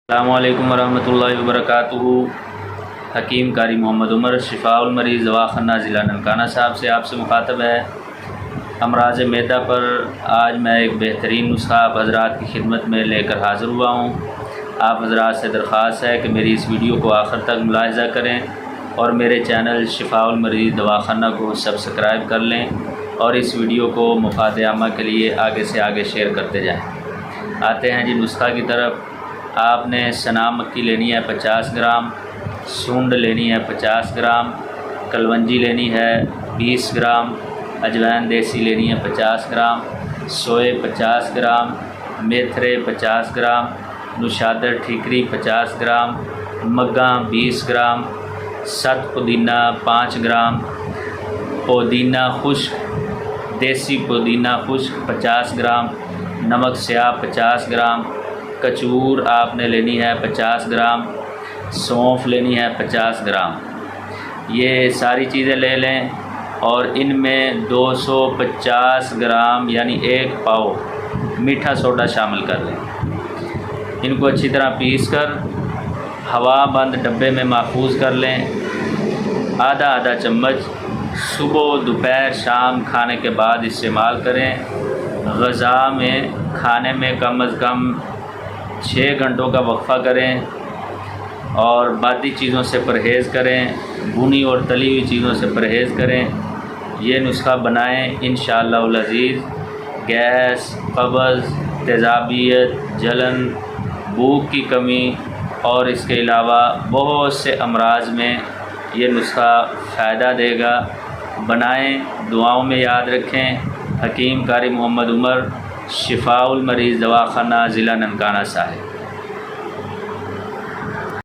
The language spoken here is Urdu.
السلام علیکم ورحمۃ اللہ وبرکاتہ۔ حکیم قاری محمد عمر شفاء المریض دواخانہ ضلع ننکانہ صاحب سے آپ سے مخاطب ہے۔ امراض معدہ پر آج میں ایک بہترین نسخہ آپ حضرات کی خدمت میں لے کر حاضر ہوا ہوں۔ آپ حضرات سے درخواست ہے کہ میری اس ویڈیو کو آخر تک ملاحظہ کریں اور میرے چینل شفاء المریض دواخانہ کو سبسکرائب کر لیں اور اس ویڈیو کو مفاد عامہ کے لیے آگے سے آگے شیئر کرتے جائیں۔ آتے ہیں جی نسخہ کی طرف۔ آپ نے سنا مکی لینی ہے 50 گرام، سونڈ لینی ہے 50 گرام، کلونجی لینی ہے 20 گرام، اجوائن دیسی لینی ہے 50 گرام، سوئے 50 گرام، میتھرے 50 گرام، نوشادر ٹھیکری 50 گرام، مگاں 20 گرام، ست پودینہ 5 گرام، پودینہ خشک دیسی پودینہ خشک 50 گرام، نمک سیاہ 50 گرام، کچور آپ نے لینی ہے 50 گرام، سونف لینی ہے 50 گرام۔ یہ ساری چیزیں لے لیں اور ان میں 250 گرام یعنی 1 پاؤ میٹھا سوڈا شامل کر لیں۔ ان کو اچھی طرح پیس کر ہوا بند ڈبے میں محفوظ کر لیں۔ آدھا چمچ صبح دوپہر شام کھانے کے بعد استعمال کریں۔ غذا میں کھانے میں کم از کم 6 گھنٹوں کا وقفہ کریں اور باقی چیزوں سے پرہیز کریں، بھنی اور تلی ہوئی چیزوں سے پرہیز کریں۔ یہ نسخہ بنائیں، انشاءاللہ العزیز گیس، قبض، تیزابیت، جلن، بھوک کی کمی اور اس کے علاوہ بہت سے امراض میں یہ نسخہ فائدہ دے گا۔ بنائیں، دعاؤں میں یاد رکھیں۔ حکیم قاری محمد عمر شفاء المریض دواخانہ ضلع ننکانہ صاحب۔